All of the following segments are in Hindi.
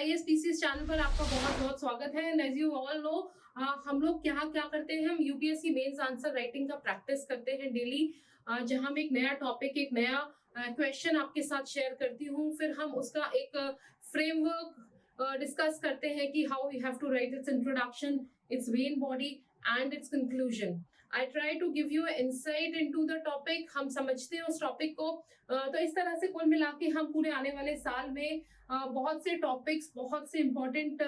ISPC's चैनल पर आपका बहुत बहुत स्वागत है। And as you all know, हम लोग क्या क्या करते हैं, हम यूपीएससी मेंस आंसर राइटिंग का प्रैक्टिस करते हैं डेली, जहां मैं एक नया टॉपिक, एक नया क्वेश्चन आपके साथ शेयर करती हूँ। फिर हम उसका एक फ्रेमवर्क डिस्कस करते हैं कि how you have to write its introduction, its main body and its conclusion. I try to give you insight into the topic, हम समझते हैं उस टॉपिक को। तो इस तरह से कुल मिला के हम पूरे आने वाले साल में बहुत से टॉपिक्स, बहुत से इंपॉर्टेंट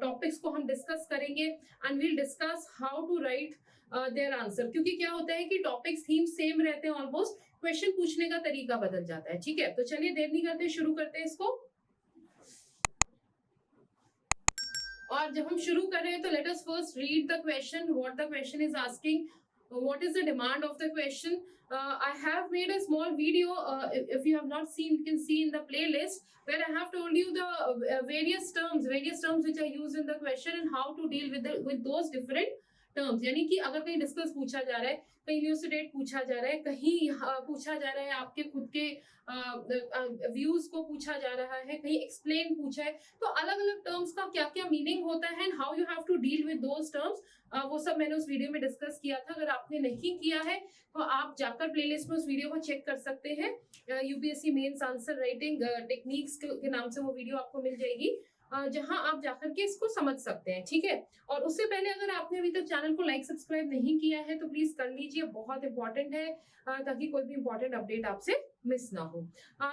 टॉपिक्स को हम डिस्कस करेंगे and we'll discuss how to write their answer. क्योंकि क्या होता है कि टॉपिक्स थीम सेम रहते हैं ऑलमोस्ट, क्वेश्चन पूछने का तरीका बदल जाता है। ठीक है, तो चलिए देर नहीं करते, शुरू करते हैं इसको। और जब हम शुरू कर रहे हैं तो let us first read the question, what the question is asking, what is the demand of the question. I have made a small video, if you have not seen, you can see in the playlist, where I have told you the various terms which are used in the question and how to deal with those different terms. यानी कि अगर कहीं डिस्कस पूछा जा रहा है, कहीं इल्यूसिडेट पूछा जा रहा है, कहीं पूछा जा रहा है आपके खुद के व्यूज को पूछा जा रहा है, कहीं एक्सप्लेन पूछा है, तो अलग अलग टर्म्स का क्या क्या मीनिंग होता है and how you have to deal with those terms, वो सब मैंने उस वीडियो में डिस्कस किया था। अगर आपने नहीं किया है तो आप जाकर प्लेलिस्ट में उस वीडियो को चेक कर सकते हैं। UPSC mains answer writing techniques के नाम से वो वीडियो आपको मिल जाएगी, जहां आप जाकर के इसको समझ सकते हैं। ठीक है, और उससे पहले अगर आपने अभी तक चैनल को लाइक सब्सक्राइब नहीं किया है तो प्लीज कर लीजिए, बहुत इंपॉर्टेंट है, ताकि कोई भी इंपॉर्टेंट अपडेट आपसे मिस ना हो।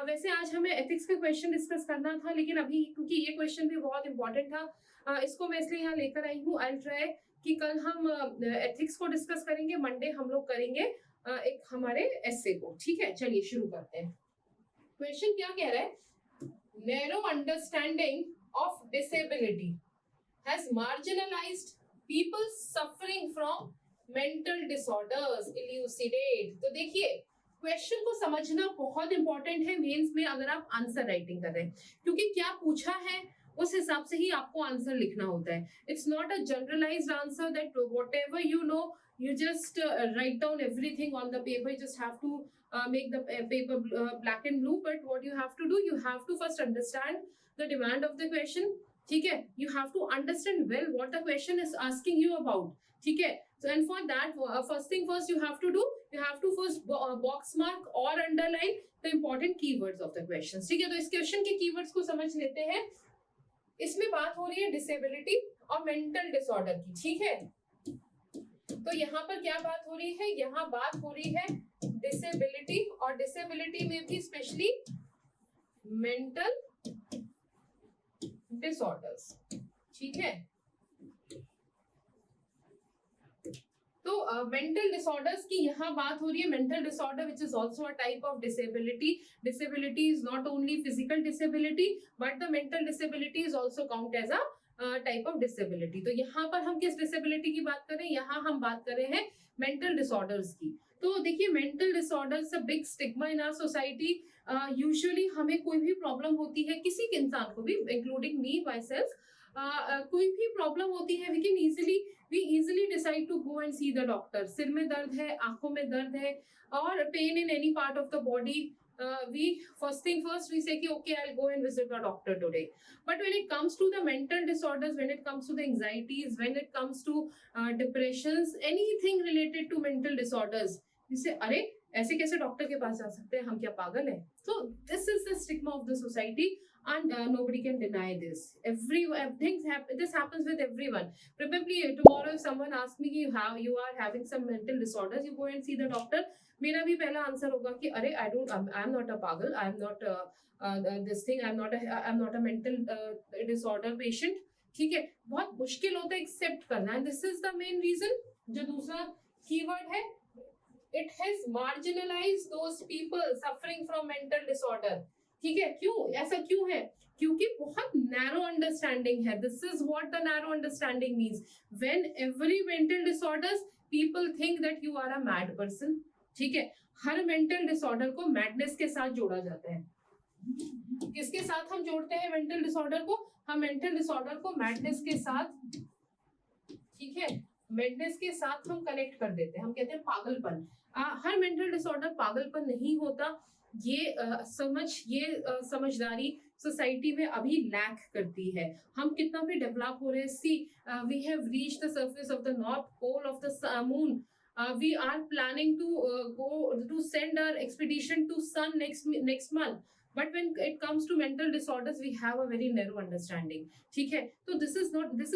वैसे आज हमें एथिक्स का क्वेश्चन डिस्कस करना था, लेकिन अभी क्योंकि ये क्वेश्चन भी बहुत इंपॉर्टेंट था, इसको मैं इसलिए यहाँ लेकर आई हूँ। आई ट्राई कि कल हम एथिक्स को डिस्कस करेंगे, मंडे हम लोग करेंगे एक हमारे एसे को। ठीक है, चलिए शुरू करते हैं। क्वेश्चन क्या कह रहा है, narrow understanding of disability has marginalized people suffering from mental disorders, elucidate। तो देखिए क्वेश्चन को समझना बहुत इंपॉर्टेंट है मेंस में अगर आप आंसर राइटिंग कर रहे हैं, क्योंकि क्या पूछा है उस हिसाब से ही आपको आंसर लिखना होता है। It's not a generalised answer that whatever you know you just write down everything on the paper. You just have to make the paper black and blue, but what you have to do, you have to first understand the demand of the question. ठीक है, you have to understand well what the question is asking you about. ठीक है, so and for that first thing first you have to do, you have to first box mark or underline the important keywords of the questions. ठीक है, तो इस क्वेश्चन के कीवर्ड्स को समझ लेते हैं। इसमें बात हो रही है डिसेबिलिटी और मेंटल डिसऑर्डर की। ठीक है, तो यहाँ पर क्या बात हो रही है, यहाँ बात हो रही है डिसेबिलिटी, और डिसेबिलिटी में भी स्पेशली मेंटल डिसऑर्डर्स। ठीक है, तो मेंटल डिसऑर्डर्स की यहाँ बात हो रही है। Mental disorder which is also a type of disability. Disability is not only physical disability, but the mental disability is also count as a type of disability. तो यहाँ पर हम किस डिसेबिलिटी की बात कर रहे हैं, यहाँ हम बात कर रहे हैं मेंटल डिसऑर्डर्स की। तो देखिए mental disorders a big stigma in our society. Usually हमें कोई भी प्रॉब्लम होती है, किसी के इंसान को भी, इंक्लूडिंग मी माई सेल्फ, कोई भी प्रॉब्लम होती है, we easily decide to go and see the doctor. सिर में दर्द है, आंखों में दर्द है, और pain in any part of the body, we first thing first we say कि okay, I'll go and visit a doctor today. But when it comes to the mental disorders, when it comes to the anxieties, when it comes to depressions, anything related to mental disorders, you say अरे ऐसे कैसे डॉक्टर के पास जा सकते हैं, हम क्या पागल हैं? So this is the stigma of the society, and nobody can deny this. This happens with everyone. Probably tomorrow if someone asks me you are having some mental disorders, you go and see the doctor, मेरा भी पहला आंसर होगा कि अरे आई एम नॉट अ पागल, I am not this thing, I am not a mental disorder patient. ठीक है, बहुत मुश्किल होता है एक्सेप्ट करना, and this is the main reason. जो दूसरा कीवर्ड है, it has marginalised those people suffering from mental disorder. ठीक है, क्यों ऐसा क्यों है? क्योंकि बहुत नैरो अंडरस्टैंडिंग है। This is what the narrow understanding means. When every mental disorders people think that you are a mad person. ठीक है, हर मेंटल डिसऑर्डर को मैडनेस के साथ जोड़ा जाता है। किसके साथ हम जोड़ते हैं मेंटल डिसऑर्डर को? हम मेंटल डिसऑर्डर को मैडनेस के साथ, ठीक है, मैडनेस के साथ हम कनेक्ट कर देते हैं, हम कहते हैं पागलपन। हर मेंटल डिसऑर्डर पागलपन नहीं होता। ये समझदारी सोसाइटी में अभी लैक करती है। हम कितना भी डेवलप हो रहे हैं, see we have reached the surface of the north pole of the moon, we are planning to go to send our expedition to sun next month, but when it comes to mental disorders we have a very narrow understanding. ठीक है, तो this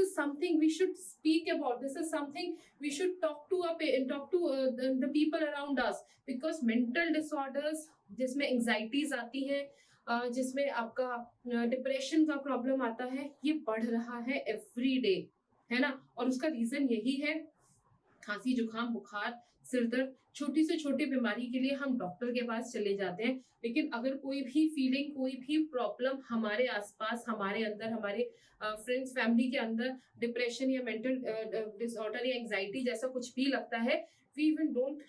is something we should speak about, this is something we should talk to the people around us, because mental disorders जिसमें एंजाइटीज आती है, जिसमें आपका डिप्रेशन का प्रॉब्लम आता है, ये बढ़ रहा है एवरी डे, है ना। और उसका रीजन यही है, खांसी जुकाम बुखार सिर दर्द, छोटी से छोटी बीमारी के लिए हम डॉक्टर के पास चले जाते हैं, लेकिन अगर कोई भी फीलिंग, कोई भी प्रॉब्लम हमारे आसपास, हमारे अंदर, हमारे फ्रेंड्स फैमिली के अंदर डिप्रेशन या मेंटल डिसऑर्डर या एंजाइटी जैसा कुछ भी लगता है, वी इवन डोंट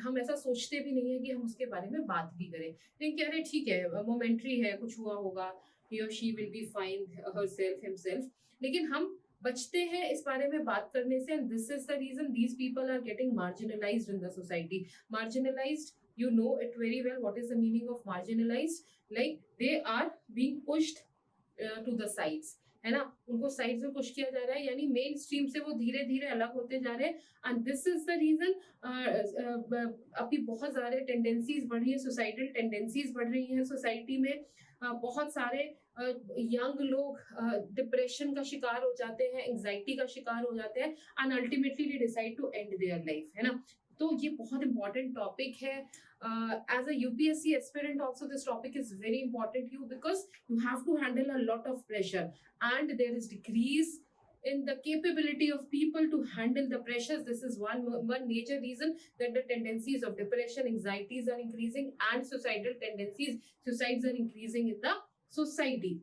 हम ऐसा सोचते भी नहीं है कि हम उसके बारे में बात भी करें, लेकिन अरे ठीक है मोमेंट्री है, कुछ हुआ होगा, he or she will be fine herself himself, लेकिन हम बचते हैं इस बारे में बात करने से, and this is the reason these people are getting marginalized in the society. Marginalized, you know it very well, what is the meaning of marginalized, like they are being pushed to the sides, है ना, उनको साइड्स में पुश किया जा रहा है, यानी मेन स्ट्रीम से वो धीरे धीरे अलग होते जा रहे हैं, and this is the reason अभी बहुत सारे टेंडेंसीज बढ़ रही है, सोसाइटल टेंडेंसीज बढ़ रही हैं सोसाइटी में, बहुत सारे यंग लोग डिप्रेशन का शिकार हो जाते हैं, एंजाइटी का शिकार हो जाते हैं, and ultimately they decide to end their life, है ना। तो ये बहुत इंपॉर्टेंट टॉपिक है, as a UPSC aspirant also this topic is very important you, because you have to handle a lot of pressure and there is decrease in the capability of people to handle the pressures. This is one major reason that the tendencies of depression, anxieties are increasing, and suicidal tendencies, suicides are increasing in the society.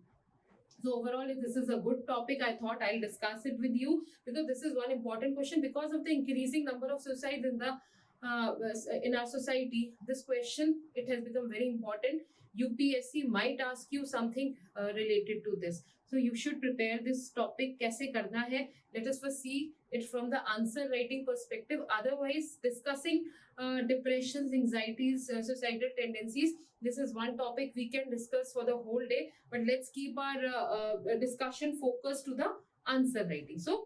So overall, this is a good topic. I thought I'll discuss it with you because this is one important question, because of the increasing number of suicides in our society. This question, it has become very important. UPSC might ask you something related to this. So you should prepare this topic. कैसे करना है? Let us first see it from the answer writing perspective. Otherwise, discussing depressions, anxieties, suicidal tendencies, this is one topic we can discuss for the whole day. But let's keep our discussion focused to the answer writing. So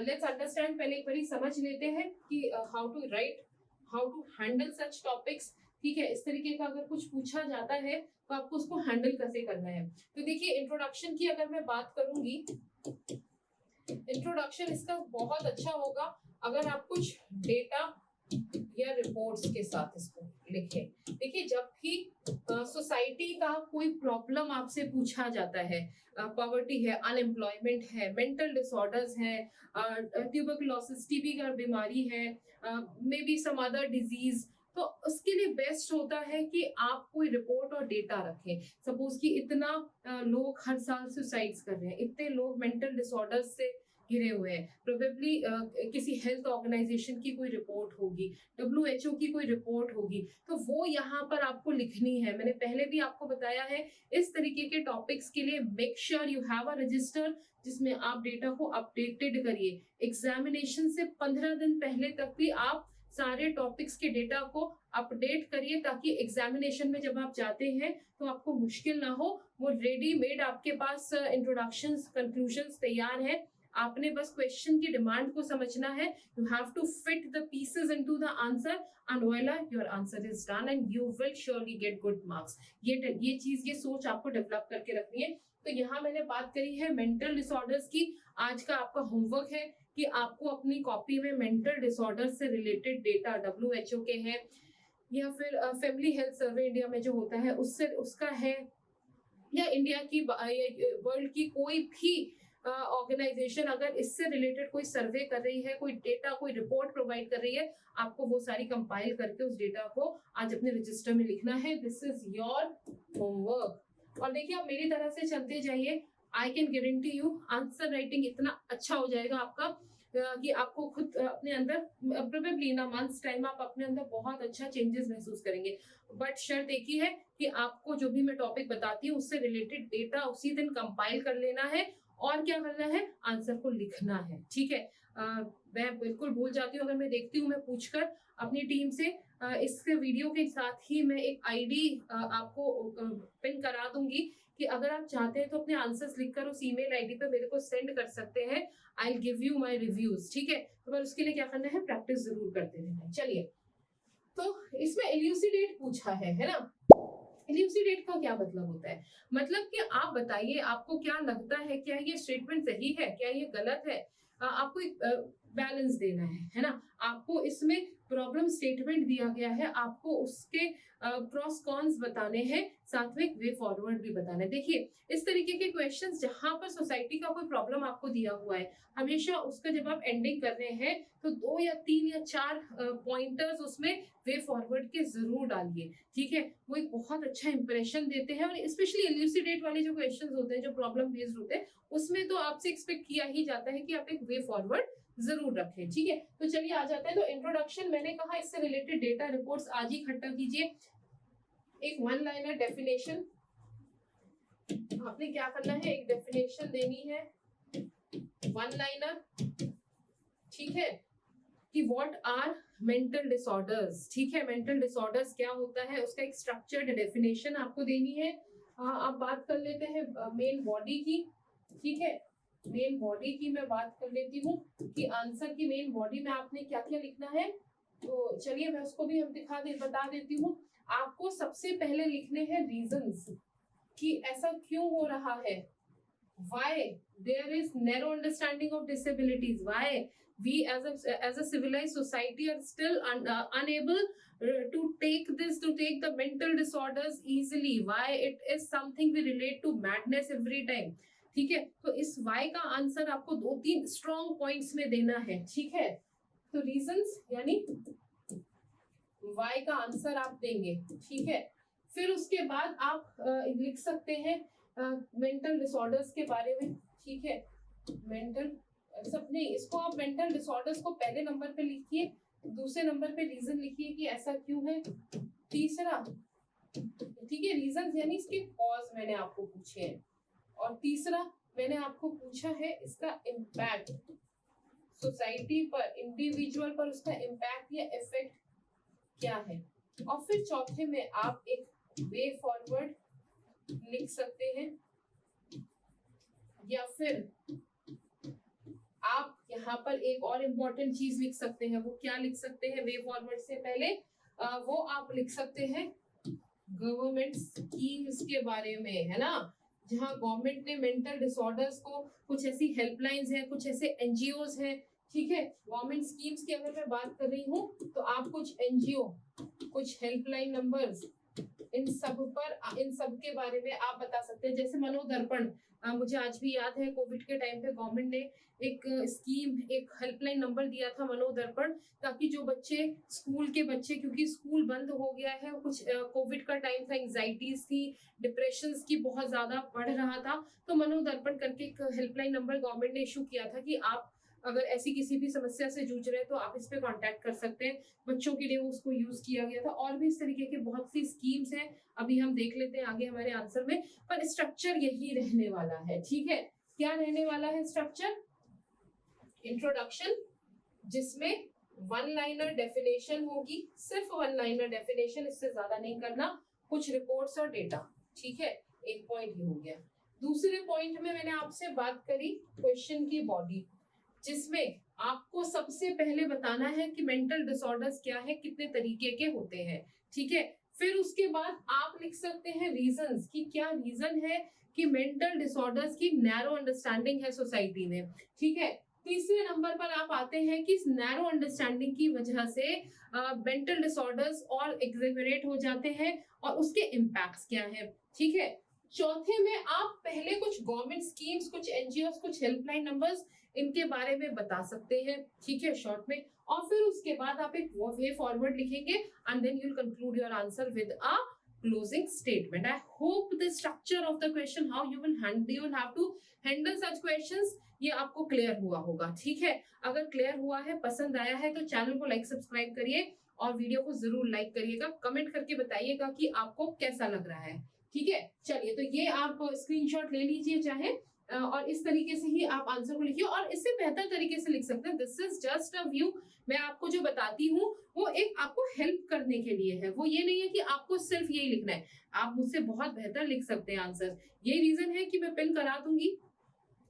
let's understand. पहले एक बारी समझ लेते हैं कि how to write, how to handle such topics. ठीक है, इस तरीके का अगर कुछ पूछा जाता है तो आपको उसको हैंडल कैसे करना है। तो देखिए, इंट्रोडक्शन की अगर मैं बात करूंगी, इंट्रोडक्शन इसका बहुत अच्छा होगा अगर आप कुछ डेटा या रिपोर्ट्स के साथ इसको लिखें। देखिए, जब भी सोसाइटी का कोई प्रॉब्लम आपसे पूछा जाता है, पॉवर्टी है, अनएम्प्लॉयमेंट है, मेंटल डिसऑर्डर्स है, ट्यूबरकुलोसिस टीबी का बीमारी है, maybe some other disease, तो उसके लिए बेस्ट होता है कि आप कोई रिपोर्ट और डेटा रखें। सपोज कि इतना लोग हर साल सुसाइड्स कर रहे हैं, इतने लोग मेंटल डिसऑर्डर्स से घिरे हुए हैं, प्रोबेबली किसी हेल्थ ऑर्गेनाइजेशन की कोई रिपोर्ट होगी, WHO की कोई रिपोर्ट होगी, तो वो यहाँ पर आपको लिखनी है। मैंने पहले भी आपको बताया है, इस तरीके के टॉपिक्स के लिए make sure you have a resistor जिसमें आप डेटा को अपडेटेड करिए। एग्जामिनेशन से 15 दिन पहले तक भी आप सारे टॉपिक्स के डेटा को अपडेट करिए, ताकि एग्जामिनेशन में जब आप जाते हैं तो आपको मुश्किल ना हो। वो रेडीमेड आपके पास इंट्रोडक्शंस, कंक्लूजन्स तैयार है, आपने बस क्वेश्चन की डिमांड को समझना है। You have to fit the pieces into the answer and voila your answer is done and you will surely get good marks. ये चीज, ये सोच आपको डेवलप करके रखनी है। तो यहाँ मैंने बात करी है मेंटल डिसऑर्डर्स की। आज का आपका होमवर्क है कि आपको अपनी कॉपी में मेंटल डिसऑर्डर से रिलेटेड डेटा WHO के हैं, या फिर फैमिली हेल्थ सर्वे इंडिया में जो होता है उससे उसका है, या इंडिया की वर्ल्ड की कोई भी ऑर्गेनाइजेशन अगर इससे रिलेटेड कोई सर्वे कर रही है, कोई डेटा, कोई रिपोर्ट प्रोवाइड कर रही है, आपको वो सारी कंपाइल करके उस डेटा को आज अपने रजिस्टर में लिखना है। This is your homework. और देखिए, आप मेरी तरह से चलते जाइए, I can guarantee you answer writing इतना अच्छा हो जाएगा आपका कि आपको खुद अपने अंदर probably in a months time आप अपने अंदर बहुत अच्छा चेंजेस महसूस करेंगे। बट शर्त एक ही है कि आपको जो भी मैं टॉपिक बताती हूँ उससे रिलेटेड डेटा उसी दिन कंपाइल कर लेना है, और क्या करना है, आंसर को लिखना है। ठीक है, मैं बिल्कुल भूल जाती हूँ, अगर मैं देखती हूँ मैं पूछकर अपनी टीम से इसके वीडियो के साथ ही मैं एक ID आपको पिन करा दूंगी कि अगर आप चाहते हैं तो अपने आंसर्स लिखकर उस ईमेल आईडी पे मेरे को सेंड कर सकते हैं, I will give you my reviews, ठीक है। तो पर उसके लिए क्या करना है, प्रैक्टिस जरूर करते रहना है। चलिए, तो इसमें एल्यूसिडेट पूछा है ना। एल्यूसिडेट का क्या मतलब होता है, मतलब कि आप बताइए आपको क्या लगता है, क्या ये स्टेटमेंट सही है, क्या ये गलत है। आपको एक बैलेंस देना है ना। आपको इसमें प्रॉब्लम स्टेटमेंट दिया गया है, आपको उसके प्रॉस कॉन्स बताने हैं, साथ में वे फॉरवर्ड भी बताना है। देखिए, इस तरीके के क्वेश्चंस जहां पर सोसाइटी का कोई प्रॉब्लम आपको दिया हुआ है, हमेशा उसका जब आप एंडिंग कर रहे हैं तो 2 या 3 या 4 पॉइंटर्स उसमें वे फॉरवर्ड के जरूर डालिए, ठीक है। वो एक बहुत अच्छा इंप्रेशन देते हैं, और स्पेशली एल्यूसिडेट वाले जो क्वेश्चंस होते हैं, जो प्रॉब्लम बेस्ड होते हैं, उसमें तो आपसे एक्सपेक्ट किया ही जाता है कि आप एक वे फॉरवर्ड जरूर रखें, ठीक है। तो चलिए आ जाते हैं। तो इंट्रोडक्शन मैंने कहा, इससे रिलेटेड डेटा रिपोर्ट्स आज ही इकट्ठा कीजिए। एक 1 लाइनर डेफिनेशन आपने क्या करना है, एक डेफिनेशन देनी है 1 लाइनर, ठीक है, कि व्हाट आर मेंटल डिसऑर्डर्स, ठीक है। मेंटल डिसऑर्डर्स क्या होता है, उसका एक स्ट्रक्चर्ड डेफिनेशन आपको देनी है। अब बात कर लेते हैं मेन बॉडी की, ठीक है। मेन बॉडी की मैं बात कर लेती हूँ कि आंसर की मेन बॉडी में आपने क्या क्या लिखना है। तो चलिए मैं उसको भी बता देती हूँ। आपको सबसे पहले लिखने हैं रीजंस, कि ऐसा क्यों हो रहा है, why there is narrow understanding of disabilities, why we as a civilized society are still unable to take the mental disorders easily, why it is something we relate to madness every time, ठीक है। तो इस why का आंसर आपको 2-3 स्ट्रॉन्ग पॉइंट्स में देना है, ठीक है। तो रीजंस यानी why का आंसर आप देंगे, ठीक है। फिर उसके बाद आप लिख सकते हैं मेंटल डिसऑर्डर्स के बारे में, ठीक है। मेंटल सब नहीं, इसको आप मेंटल डिसऑर्डर्स को पहले नंबर पे लिखिए, दूसरे नंबर पे रीजन लिखिए कि ऐसा क्यों है, तीसरा, ठीक है, रीजन यानी इसके कॉज मैंने आपको पूछे हैं, और तीसरा मैंने आपको पूछा है इसका इम्पैक्ट सोसाइटी पर, इंडिविजुअल पर उसका इम्पैक्ट या इफेक्ट क्या है। और फिर चौथे में आप एक वे फॉरवर्ड लिख सकते हैं, या फिर आप यहाँ पर एक और इम्पोर्टेंट चीज लिख सकते हैं। वो क्या लिख सकते हैं वे फॉरवर्ड से पहले, वो आप लिख सकते हैं गवर्नमेंट स्कीम्स के बारे में, है ना। जहाँ गवर्नमेंट ने मेंटल डिसऑर्डर्स को, कुछ ऐसी हेल्पलाइंस हैं, कुछ ऐसे एनजीओज हैं, ठीक है। गवर्नमेंट स्कीम्स की अगर मैं बात कर रही हूँ तो आप कुछ एनजीओ, कुछ हेल्पलाइन नंबर्स, इन सब के बारे में आप बता सकते हैं। जैसे मनोदर्पण, मुझे आज भी याद है, कोविड के टाइम पे गवर्नमेंट ने एक स्कीम, एक हेल्पलाइन नंबर दिया था मनोदर्पण, ताकि जो बच्चे, स्कूल के बच्चे, क्योंकि स्कूल बंद हो गया है, कुछ कोविड का टाइम था, एंजाइटीज थी, डिप्रेशंस की बहुत ज्यादा बढ़ रहा था, तो मनोदर्पण करके एक हेल्पलाइन नंबर गवर्नमेंट ने इशू किया था कि आप अगर ऐसी किसी भी समस्या से जूझ रहे हैं तो आप इस पे कांटेक्ट कर सकते हैं। बच्चों के लिए उसको यूज किया गया था, और भी इस तरीके के बहुत सी स्कीम्स हैं, अभी हम देख लेते हैं आगे हमारे आंसर में। पर स्ट्रक्चर यही रहने वाला है, ठीक है। क्या रहने वाला है स्ट्रक्चर, इंट्रोडक्शन, जिसमें 1 लाइनर डेफिनेशन होगी, सिर्फ 1 लाइनर डेफिनेशन, इससे ज्यादा नहीं करना, कुछ रिपोर्ट्स और डेटा, ठीक है। एक पॉइंट ये हो गया। दूसरे पॉइंट में मैंने आपसे बात करी क्वेश्चन की बॉडी, जिसमें आपको सबसे पहले बताना है कि मेंटल डिसऑर्डर्स क्या है, कितने तरीके के होते हैं, ठीक है। फिर उसके बाद आप लिख सकते हैं रीजंस, कि क्या रीजन है कि मेंटल डिसऑर्डर्स की नैरो अंडरस्टैंडिंग है सोसाइटी में, ठीक है। तीसरे नंबर पर आप आते हैं कि इस नैरो अंडरस्टैंडिंग की वजह से मेंटल डिसऑर्डर्स और एग्जेजरेट हो जाते हैं, और उसके इम्पैक्ट्स क्या है, ठीक है। चौथे में आप पहले कुछ गवर्नमेंट स्कीम्स, कुछ एनजीओ, कुछ हेल्पलाइन नंबर्स, इनके बारे में बता सकते हैं, ठीक है, शॉर्ट में। और फिर उसके बाद आप एक वे फॉरवर्ड लिखेंगे, and then you will conclude your answer with a closing statement. I hope the structure of the question, how you will have to handle such questions, ये आपको क्लियर हुआ होगा, ठीक है। अगर क्लियर हुआ है, पसंद आया है, तो चैनल को लाइक सब्सक्राइब करिए, और वीडियो को जरूर लाइक करिएगा, कमेंट करके बताइएगा कि आपको कैसा लग रहा है, ठीक है। चलिए, तो ये आप स्क्रीनशॉट ले लीजिए चाहे, और इस तरीके से ही आप आंसर को लिखिए, और इससे बेहतर तरीके से लिख सकते हैं। This is just a view, मैं आपको जो बताती हूँ वो एक आपको हेल्प करने के लिए है, वो ये नहीं है कि आपको सिर्फ यही लिखना है, आप मुझसे बहुत बेहतर लिख सकते हैं आंसर। ये रीजन है कि मैं पिन करा दूंगी,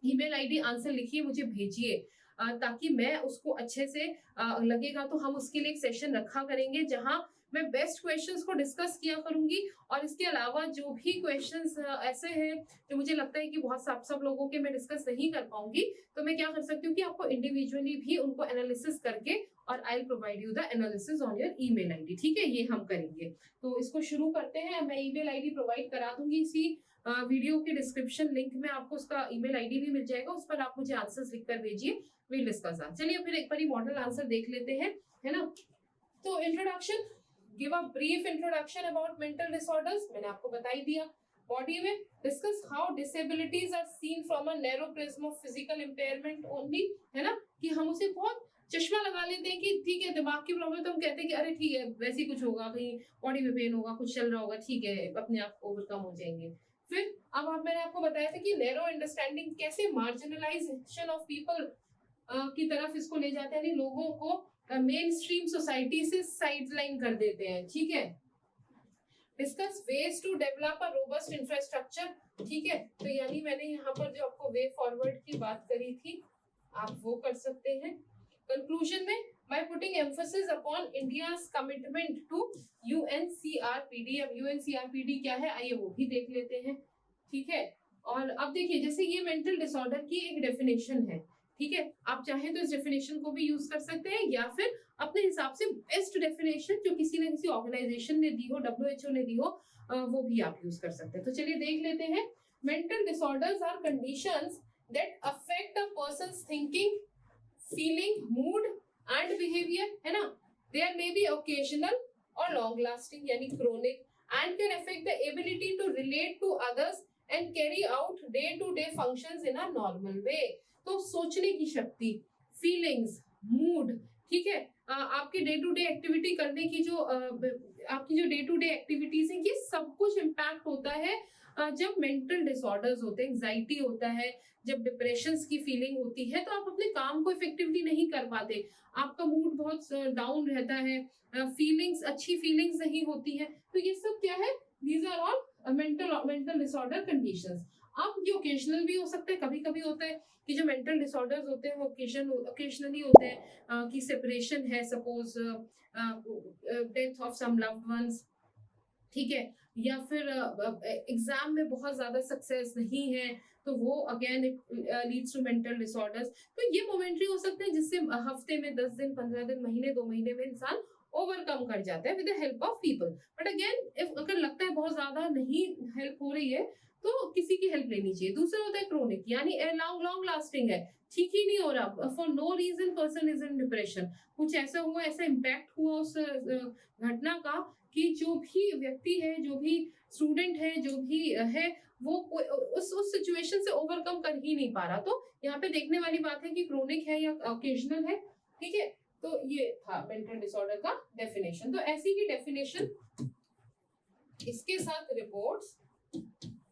ईमेल आईडी आंसर लिखिए, मुझे भेजिए, ताकि मैं उसको अच्छे से लगेगा तो हम उसके लिए एक सेशन रखा करेंगे जहां मैं बेस्ट क्वेश्चंस को डिस्कस किया करूंगी। और इसके अलावा जो भी क्वेश्चंस ऐसे हैं जो मुझे लगता है कि बहुत सब लोगों के मैं डिस्कस नहीं कर पाऊंगी, तो मैं क्या कर सकती हूँ कि आपको इंडिविजुअली भी उनको एनालिसिस करके, और I will provide you the analysis on your email ID. ठीक है, ये हम करेंगे। तो इसको शुरू करते हैं। मैं ईमेल आईडी प्रोवाइड करा दूंगी इसी वीडियो के डिस्क्रिप्शन लिंक में, आपको उसका ईमेल आईडी भी मिल जाएगा, उस पर आप मुझे आंसर्स लिखकर भेजिए, विल डिस्कस दैट। चलिए फिर एक बार मॉडल आंसर देख लेते हैं, है ना। तो introduction, give a brief introduction about mental disorders, मैंने आपको बता ही दिया। बॉडी में discuss how disabilities are seen from a narrow prism of physical impairment only, है ना, कि हम उसे बहुत चश्मा लगा लेते हैं कि ठीक है दिमाग की प्रॉब्लम, तो हम कहते हैं कि अरे ठीक है वैसे ही कुछ होगा, कहीं बॉडी में पेन होगा, कुछ चल रहा होगा, ठीक है अपने आप ओवरकम हो जाएंगे। फिर अब मैंने आपको बताया था कि नैरो अंडरस्टैंडिंग कैसे मार्जिनलाइजेशन ऑफ पीपल की तरफ इसको ले जाते हैं, यानी लोगों को मेन स्ट्रीम सोसाइटी से साइडलाइन कर देते हैं। ठीक है, discuss ways to develop a robust infrastructure. ठीक है, तो यानी मैंने यहाँ पर जो आपको वे फॉरवर्ड की बात करी थी आप वो कर सकते हैं। कंक्लूजन में, by putting emphasis upon India's commitment to UNCRPD, अब UNCRPD क्या है आइए वो भी देख लेते हैं। ठीक है, और अब देखिए जैसे ये मेंटल डिसऑर्डर की एक डेफिनेशन है, ठीक है, आप चाहें तो इस डेफिनेशन को भी यूज कर सकते हैं, या फिर अपने हिसाब से बेस्ट डेफिनेशन जो किसी न किसी ऑर्गेनाइजेशन ने दी हो, WHO ने दी हो, वो भी आप यूज कर सकते हैं। तो चलिए देख लेते हैं। Mental disorders are conditions that affect a person's thinking, feeling, mood and behaviour, है ना। देयर मे बी ओकेजनल और लॉन्ग लास्टिंग यानी chronic, and can affect the ability to relate to others and carry out day to day functions in a normal way. तो सोचने की शक्ति, फीलिंग्स, मूड, ठीक है, आपकी डे टू डे एक्टिविटी करने की जो आपकी जो डे टू डे एक्टिविटीज है, ये सब कुछ इम्पैक्ट होता है जब मेंटल डिसऑर्डर्स होते हैं, एंजाइटी होता है, जब डिप्रेशन की फीलिंग होती है, तो आप अपने काम को इफेक्टिवली नहीं कर पाते, आपका मूड बहुत डाउन रहता है, फीलिंग्स अच्छी फीलिंग्स नहीं होती है। तो ये सब क्या है, these are all mental disorder conditions. अब ये ओकेजनल भी हो सकता है, कभी कभी होता है कि जो मेंटल डिसऑर्डर्स होते हैं वो ओकेजनली होते हैं, कि सेपरेशन है, suppose death of some loved ones, ठीक है, या फिर एग्जाम में बहुत ज्यादा सक्सेस नहीं है, तो वो again leads to mental disorders. तो ये मोमेंट्री हो सकते हैं जिससे हफ्ते में 10 दिन, 15 दिन, महीने, 2 महीने में इंसान ओवरकम कर जाता है with the help of people. But again अगर लगता है बहुत ज्यादा नहीं हेल्प हो रही है तो किसी की हेल्प लेनी चाहिए। दूसरा होता है क्रोनिक, यानी लॉन्ग लास्टिंग है, ठीक ही नहीं हो रहा, for no reason person is in depression, कुछ ऐसा हुआ, ऐसा इम्पैक्ट हुआ उस घटना का कि जो भी व्यक्ति है, जो भी स्टूडेंट है, जो भी है, वो उस सिचुएशन से ओवरकम कर ही नहीं पा रहा। तो यहाँ पे देखने वाली बात है कि क्रोनिक है या ओकेजनल है। ठीक है, तो ये था मेंटल डिसऑर्डर का डेफिनेशन। तो ऐसी ही डेफिनेशन इसके साथ रिपोर्ट्स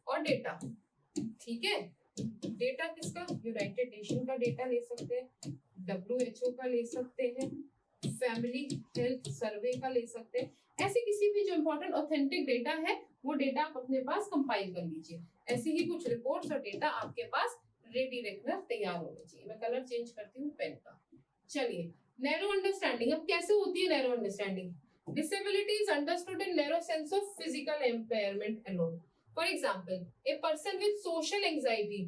और डेटा। ठीक है, डेटा किसका, यूनाइटेड नेशन का डेटा ले सकते हैं, WHO का ले सकते हैं, फैमिली हेल्थ सर्वे का ले सकते हैं, ऐसे किसी भी जो इंपॉर्टेंट ऑथेंटिक डेटा है वो डेटा आप अपने पास कंपाइल कर लीजिए। ऐसे ही कुछ रिपोर्ट्स और डेटा आपके पास रेडी रखना तैयार होना चाहिए। मैं कलर चेंज करती हूँ पेन का। चलिए, नैरो अंडरस्टैंडिंग, अब कैसे होती है narrow understanding? Disability is understood in narrow sense of physical impairment alone. For example, a person with social anxiety,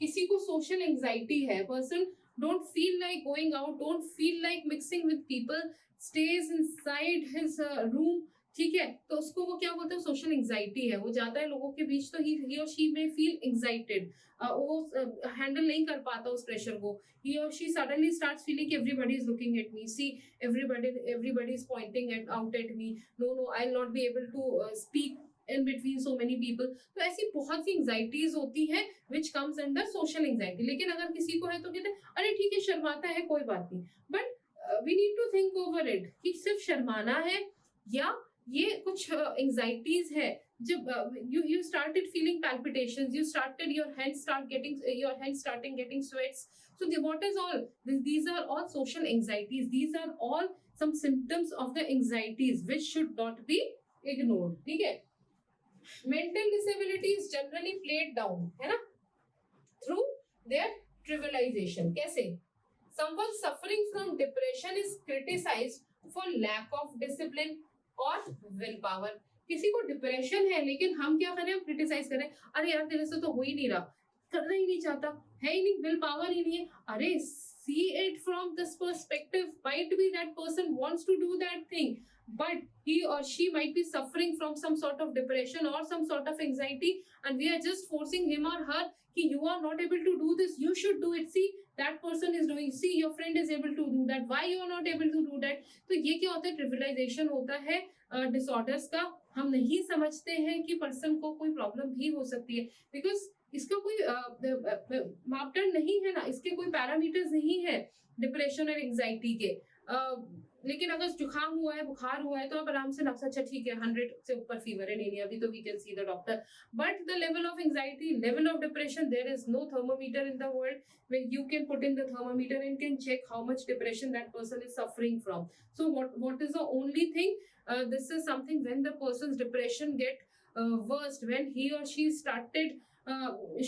किसी को सोशल एंजाइटी है, person don't feel like going out, don't feel like mixing with people, stays inside his room, ठीक है, तो उसको वो क्या बोलते हैं, सोशल एंजाइटी है, वो जाता है लोगों के बीच तो he or she may feel excited, वो हैंडल नहीं कर पाता उस प्रेशर को, he or she suddenly starts feeling everybody is looking at me, see everybody is pointing out at me, no I'll not be able to speak in between so many people। तो ऐसी बहुत सी एंजाइटीज होती हैं which comes under social anxiety। लेकिन अगर किसी को है तो कहते हैं अरे ठीक है शर्माता है कोई बात नहीं, but we need to think over it कि सिर्फ शर्माना है या ये कुछ एंजाइटीज है जब you started feeling palpitations, you started your hands starting getting sweats. So what is all these are all social anxieties. These are all some symptoms of the anxieties which should not be ignored. ठीक है? Mental disability is generally played down, है ना, through their trivialization. कैसे? Someone suffering from depression is criticized for lack of discipline or willpower. किसी को डिप्रेशन है लेकिन हम क्या करें, हम क्रिटिसाइज करें, अरे यार तेरे से तो हो ही नहीं रहा, करना ही नहीं चाहता, है ही नहीं, विल पावर ही नहीं है. अरे see it from this perspective. Might be that person wants to do that thing, but he or she might be suffering from some sort of depression or some sort of anxiety, and we are just forcing him or her कि you are not able to do this, you should do it. See, that person is doing, see your friend is able to do that, why you are not able to do that. तो ये क्या होता है, ट्रिविलाइजेशन होता है डिसऑर्डर्स का. हम नहीं समझते हैं कि पर्सन को कोई प्रॉब्लम भी हो सकती है, बिकॉज इसका कोई मापदंड नहीं है ना, इसके कोई पैरामीटर्स नहीं है डिप्रेशन और एंजाइटी के. लेकिन अगर जुकाम हुआ है, बुखार हुआ है, तो आप आराम से नक्शा, अच्छा ठीक है 100 से ऊपर फीवर है, नहीं अभी तो we can see the doctor. But the level of anxiety, level of depression, there is no thermometer in the world where you can put in the thermometer and can check how much depression that person is suffering from. So what is the only thing, this is something when the person's depression get worst, when he or she started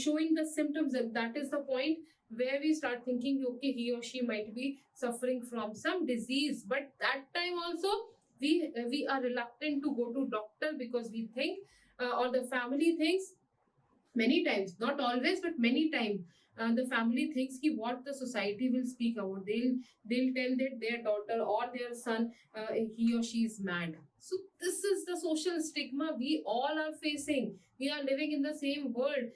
showing the symptoms, that is the point where we start thinking okay, he or she might be suffering from some disease. But that time also we are reluctant to go to doctor because we think or the family thinks many times, not always but many times, the family thinks ki what the society will speak about. They'll tell that their daughter or their son, he or she is mad. So this is the social stigma we all are facing. We are living in the same world,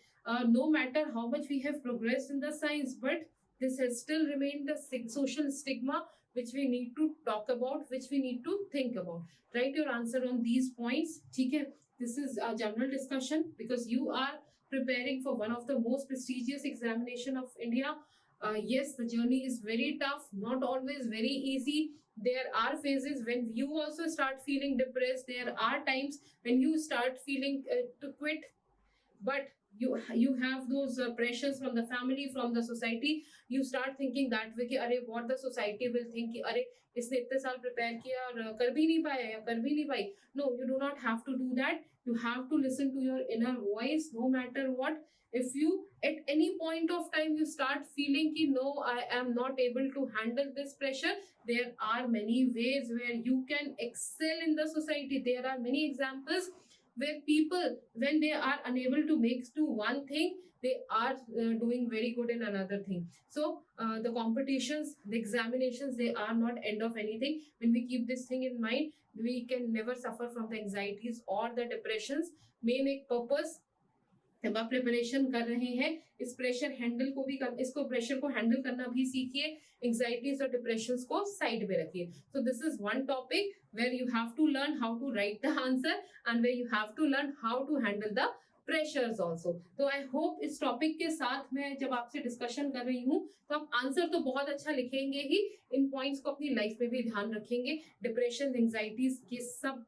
no matter how much we have progressed in the science, but this has still remained the social stigma which we need to talk about, which we need to think about. Write your answer on these points. ठीक है? This is a general discussion because you are preparing for one of the most prestigious examination of India. Yes, the journey is very tough, not always very easy. There are phases when you also start feeling depressed. There are times when you start feeling to quit, but you have those pressures from the family, from the society. You start thinking that way कि अरे what the society will think कि अरे इसने इतने साल प्रिपेयर किया और कर भी नहीं पाया या कर भी नहीं पाई. No, you do not have to do that. You have to listen to your inner voice no matter what. If you at any point of time you start feeling कि no, I am not able to handle this pressure, there are many ways where you can excel in the society. There are many examples where people, when they are unable to make to one thing, they are doing very good in another thing. So the competitions, the examinations, they are not end of anything. When we keep this thing in mind, we can never suffer from the anxieties or the depressions. Main एक purpose, जब आप प्रिपरेशन कर रहे हैं, इस प्रेशर हैंडल को भी इसको प्रेशर को हैंडल करना भी सीखिए, एंजाइटीज और डिप्रेशंस को साइड में रखिए. So this is one topic where you have to learn how to write the answer and where you have to learn how to handle the pressures also. तो आई होप इस टॉपिक के साथ मैं जब आपसे डिस्कशन कर रही हूँ तो आप आंसर तो बहुत अच्छा लिखेंगे ही, इन पॉइंट्स को अपनी लाइफ में भी ध्यान रखेंगे. डिप्रेशन, एंजाइटीज के सब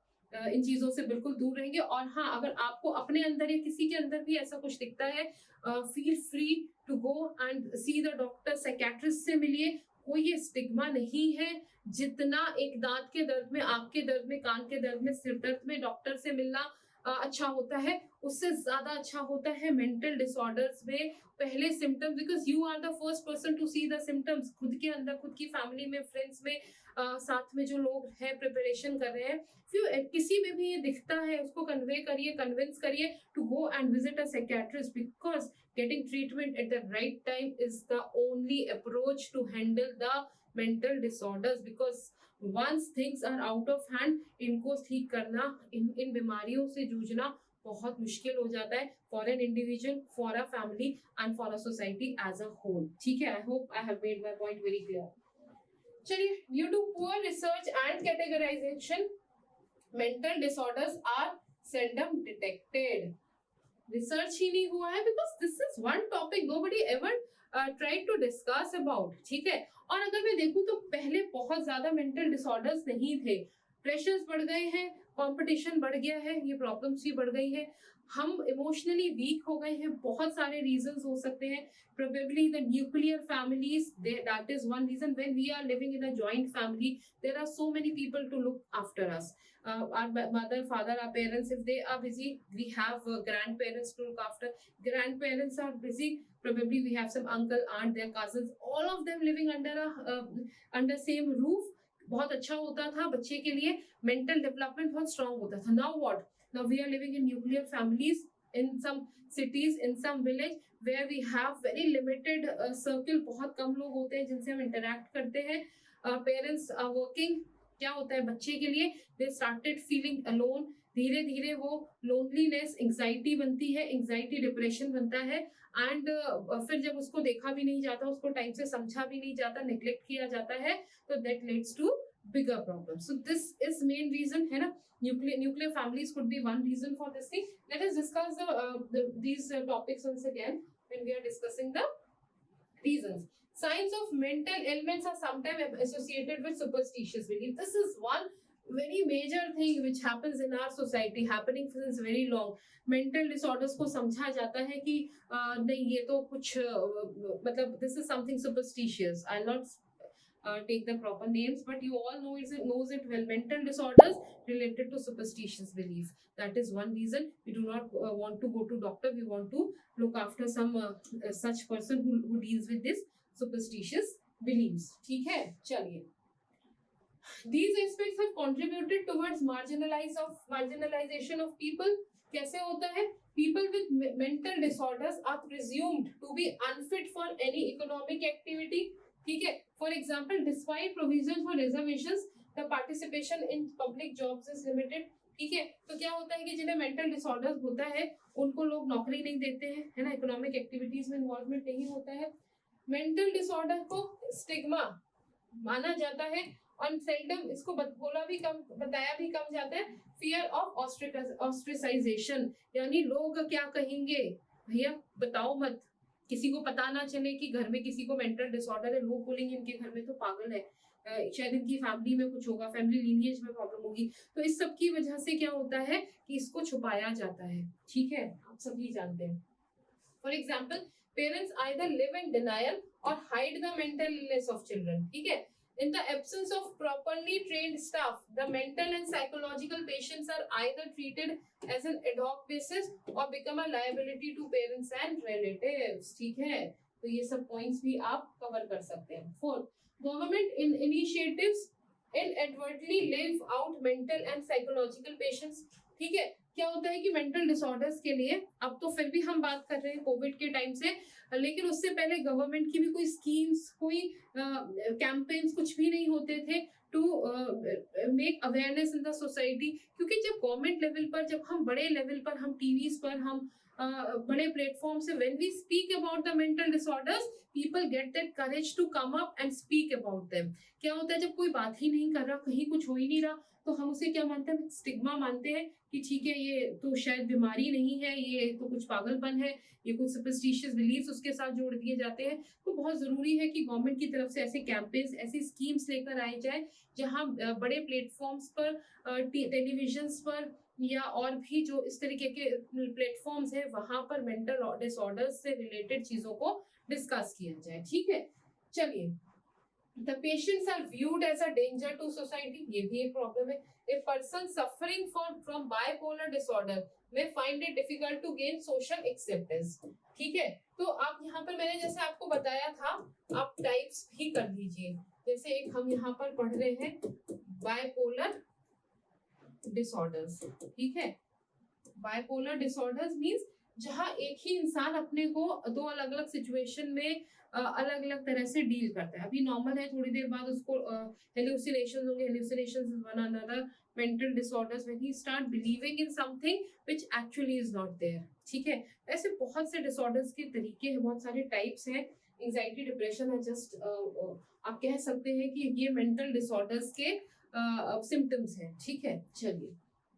इन चीजों से बिल्कुल दूर रहेंगे. और हाँ, अगर आपको अपने अंदर या किसी के अंदर भी ऐसा कुछ दिखता है, feel free to go and see the doctor, psychiatrist से मिलिए. कोई ये स्टिग्मा नहीं है. जितना एक दांत के दर्द में, आंख के दर्द में, कान के दर्द में, सिर दर्द में डॉक्टर से मिलना अच्छा होता है, उससे ज्यादा अच्छा होता है मेंटल डिसऑर्डर्स में पहले symptoms, because you are the first person to see the symptoms. खुद के अंदर, खुद की फैमिली में, फ्रेंड्स में, साथ में जो लोग हैं प्रिपरेशन कर रहे हैं, किसी में भी ये दिखता है, उसको कन्वे करिए, कन्विंस करिए to go and visit a psychiatrist, because getting treatment at the right time is the only approach to handle the mental disorders. Because once things are out of hand, इनको ठीक करना, इन बीमारियों से जूझना बहुत मुश्किल हो जाता है for an individual, for a family and for a society as a whole. ठीक है, I hope I have made my point very clear. चलिए, due to poor research and categorization, mental disorders are seldom detected. Research ही नहीं हुआ है because this is one topic nobody ever tried to discuss about. ठीक है, और अगर मैं देखूं तो पहले बहुत ज्यादा मेंटल डिसऑर्डर्स नहीं थे. प्रेशर्स बढ़ गए हैं, कंपटीशन बढ़ गया है, ये प्रॉब्लम्स भी बढ़ गई है, हम इमोशनली वीक हो गए हैं, बहुत सारे रीजंस हो सकते हैं. Probably the nuclear families, that is one reason. When we are living in a joint family, there are so many people to look after us. Our mother, father, our parents, if they are busy, we have grandparents to look after. Grandparents are busy, probably we have some uncle, aunt, their cousins, all of them living under same roof. बहुत अच्छा होता था बच्चे के लिए, मेंटल डेवलपमेंट बहुत स्ट्रांग होता था. Now what, now we are living in nuclear families, in some cities, in some village where we have very limited circle, बहुत कम लोग होते हैं जिनसे हम interact करते हैं. Parents are working, क्या होता है बच्चे के लिए, they started feeling alone. धीरे धीरे वो loneliness, anxiety बनती है, anxiety depression बनता है, एंड फिर जब उसको देखा भी नहीं जाता, उसको टाइम से समझा भी नहीं जाता, नेग्लेक्ट किया जाता है, तो that leads to bigger problems. So this is main reason है ना. Nuclear families could be one reason for this thing. Let us discuss these topics once again when we are discussing the reasons. Signs of mental ailments are sometimes associated with superstitious belief. This is one very major thing which happens in our society, happening since very long. Mental disorders को समझा जाता है कि नहीं ये तो कुछ मतलब this is something superstitious. I'll not take the proper names, but you all knows it well. Mental disorders related to superstitious belief. That is one reason we do not want to go to doctor. We want to look after some such person who deals with this superstitious beliefs. ठीक है, चलिए. These aspects have contributed towards marginalization of people. कैसे होता है? People with mental disorders are presumed to be unfit for any economic activity. ठीक है. For example, despite provisions for reservations, the participation in public jobs is limited. ठीक है. तो क्या होता है कि जिन्हें मेंटल डिसऑर्डर होता है उनको लोग नौकरी नहीं देते हैं, है ना, इकोनॉमिक एक्टिविटीज में इन्वॉल्वमेंट नहीं होता है. मेंटल डिसऑर्डर को स्टिग्मा माना जाता है और सेल्डम इसको बोला भी कम, बताया भी कम जाता है. फियर ऑफ ऑस्ट्रिसाइजेशन, यानी लोग क्या कहेंगे, भैया बताओ मत, किसी को पता ना चले कि घर में किसी को मेंटल डिसऑर्डर है. लोग बोलेंगे इनके घर में तो पागल है, शायद इनकी फैमिली में कुछ होगा, फैमिली लीनिएज में प्रॉब्लम होगी. तो इस सब की वजह से क्या होता है कि इसको छुपाया जाता है. ठीक है, आप सभी जानते हैं. For example, parents either live in denial or hide the mental illness of children. ठीक है. In the absence of properly trained staff, the mental and psychological patients are either treated as an ad hoc basis or become a liability to parents and relatives. ठीक है, तो ये सब points भी आप cover कर सकते हैं. Fourth, government initiatives inadvertently leave out mental and psychological patients. ठीक है. क्या होता है कि मेंटल डिसऑर्डर्स के लिए, अब तो फिर भी हम बात कर रहे हैं कोविड के टाइम से, लेकिन उससे पहले गवर्नमेंट की भी कोई स्कीम्स, कोई कैंपेन्स कुछ भी नहीं होते थे to make awareness in the society. क्योंकि जब गवर्नमेंट लेवल पर, जब हम बड़े लेवल पर, हम टीवीज पर, हम बड़े प्लेटफॉर्म से when we speak about the mental disorders, people get that courage to come up and speak about them. क्या होता है, जब कोई बात ही नहीं कर रहा, कहीं कुछ हो ही नहीं रहा, तो हम उसे क्या मानते हैं, स्टिग्मा मानते हैं कि ठीक है ये तो शायद बीमारी नहीं है, ये तो कुछ पागलपन है, ये कुछ सुपरस्टिशियस बिलीफ्स उसके साथ जोड़ दिए जाते हैं. तो बहुत जरूरी है कि गवर्नमेंट की तरफ से ऐसे कैंपेन्स, ऐसी स्कीम्स लेकर आए जाए जहां बड़े प्लेटफॉर्म्स पर, टेलीविजन्स पर या और भी जो इस तरीके के प्लेटफॉर्म्स है वहां पर मेंटल डिसऑर्डर्स से रिलेटेड चीजों को डिस्कस किया जाए. ठीक है, चलिए. The patients are viewed as a danger to society. ये भी एक प्रॉब्लम है. A person suffering from bipolar disorder may find it difficult to gain social acceptance. ठीक है. तो आप यहाँ पर, मैंने जैसे आपको बताया था, आप टाइप्स भी कर लीजिए. जैसे एक हम यहाँ पर पढ़ रहे हैं bipolar disorders. ठीक है. bipolar disorders means जहाँ एक ही इंसान अपने को दो अलग अलग सिचुएशन में अलग अलग तरह से डील करता है. अभी नॉर्मल है, थोड़ी देर बाद उसको हेलुसिनेशंस होंगे. Hallucinations is one another mental disorders when he start believing in something which actually is not there. ठीक है. ऐसे बहुत से डिसऑर्डर्स के तरीके हैं, बहुत सारे टाइप्स हैं. एंजाइटी, डिप्रेशन है जस्ट आप कह सकते हैं कि ये मेंटल डिसऑर्डर्स के सिम्टम्स हैं. ठीक है, चलिए.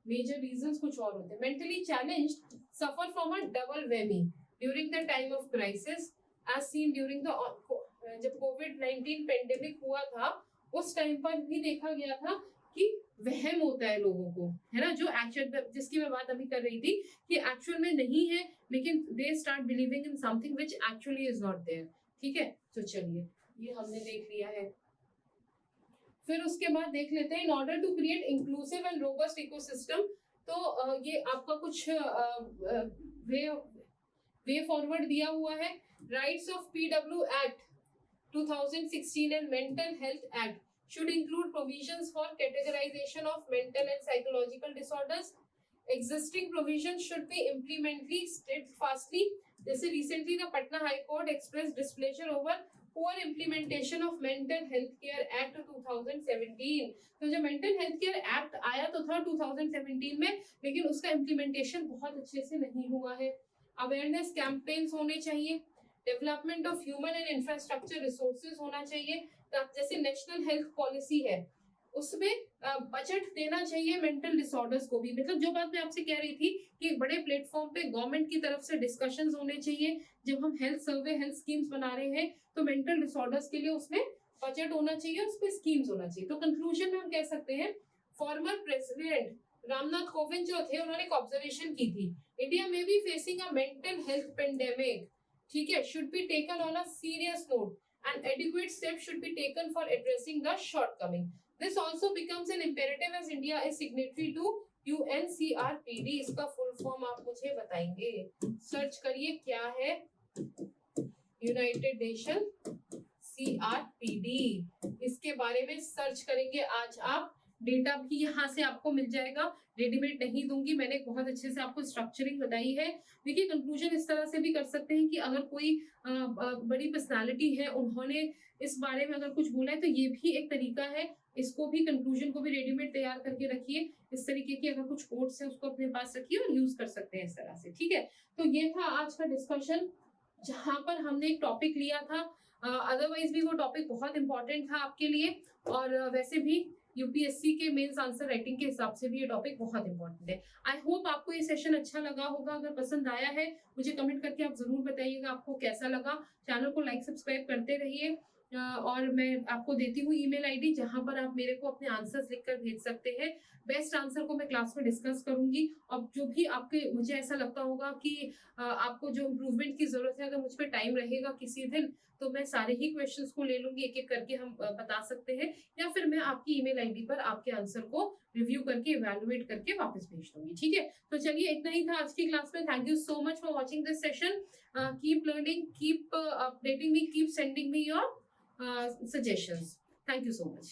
मेजर रीजंस कुछ और होते हैं. Mentally challenged suffer from a double whammy during the time of crisis as seen during the जब कोविड-19 पेंडेमिक हुआ था, उस टाइम पर भी देखा गया था कि वहम होता है लोगों को, है ना, जो एक्चुअल जिसकी मैं बात अभी कर रही थी कि एक्चुअल में नहीं है, लेकिन they start believing in something which actually is not there. ठीक है, तो चलिए ये हमने देख लिया है। फिर उसके बाद देख लेते हैं in order to create inclusive and robust ecosystem. तो ये आपका कुछ वे फॉरवर्ड दिया हुआ है। Rights of PW act 2016 and Mental Health Act should include provisions for categorization of mental and psychological disorders. Existing provisions should be implemented steadfastly. जैसे recently the Patna High Court expressed displeasure over poor implementation of Mental Health Care Act 2017. तो जब Mental Health Care Act आया तो था 2017 में, लेकिन उसका implementation बहुत अच्छे से नहीं हुआ है। Awareness campaigns होने चाहिए, development of human and infrastructure resources होना चाहिए। जैसे नेशनल हेल्थ पॉलिसी है उसमें बजट देना चाहिए मेंटल डिसऑर्डर्स को भी। मतलब जो बात मैं आपसे कह रही थी कि एक बड़े प्लेटफॉर्म पे गवर्नमेंट की तरफ से डिस्कशंस होने चाहिए। जब हम हेल्थ सर्वे हेल्थ स्कीम्स बना रहे हैं तो मेंटल डिसऑर्डर्स के लिए उसमें बजट होना चाहिए, उस पर स्कीम्स होना चाहिए। तो कंक्लूजन में हम कह सकते हैं फॉर्मर प्रेसिडेंट रामनाथ कोविंद जो थे उन्होंने एक ऑब्जर्वेशन की थी, इंडिया में be facing a mental health pandemic, ठीक है, should be taken on a serious note and adequate steps should be taken for addressing the shortcoming. This also becomes an imperative as India is signatory to UNCRPD। इसका फुल फॉर्म आप मुझे बताएंगे, सर्च करिए क्या है यूनाइटेड नेशन CRPD, इसके बारे में सर्च करेंगे आज आप। डेटा भी यहाँ से आपको मिल जाएगा, रेडीमेड नहीं दूंगी, मैंने बहुत अच्छे से आपको स्ट्रक्चरिंग बताई है। देखिए कंक्लूजन इस तरह से भी कर सकते हैं कि अगर कोई बड़ी पर्सनालिटी है उन्होंने इस बारे में अगर कुछ बोला है तो ये भी एक तरीका है, इसको भी कंक्लूजन को भी रेडीमेड तैयार करके रखिए। इस तरीके की अगर कुछ कोट्स है उसको अपने पास रखिए और यूज कर सकते हैं इस तरह से। ठीक है, तो ये था आज का डिस्कशन जहां पर हमने एक टॉपिक लिया था। अदरवाइज भी वो टॉपिक बहुत इंपॉर्टेंट था आपके लिए, और वैसे भी यूपीएससी के मेंस आंसर राइटिंग के हिसाब से भी ये टॉपिक बहुत इंपॉर्टेंट है। आई होप आपको ये सेशन अच्छा लगा होगा। अगर पसंद आया है मुझे कमेंट करके आप जरूर बताइएगा आपको कैसा लगा। चैनल को लाइक सब्सक्राइब करते रहिए, और मैं आपको देती हूँ ईमेल आईडी जहां पर आप मेरे को अपने आंसर्स लिखकर भेज सकते हैं। बेस्ट आंसर को मैं क्लास में डिस्कस करूंगी, और जो भी आपके मुझे ऐसा लगता होगा कि आपको जो इम्प्रूवमेंट की जरूरत है, अगर मुझ पर टाइम रहेगा किसी दिन तो मैं सारे ही क्वेश्चंस को ले लूंगी, एक एक करके हम बता सकते हैं, या फिर मैं आपकी ईमेल आईडी पर आपके आंसर को रिव्यू करके इवैल्यूएट करके वापस भेज दूंगी। ठीक है, तो चलिए इतना ही था आज की क्लास में। Thank you so much for watching this session. Keep learning, keep updating me, keep sending me your suggestions. Thank you so much.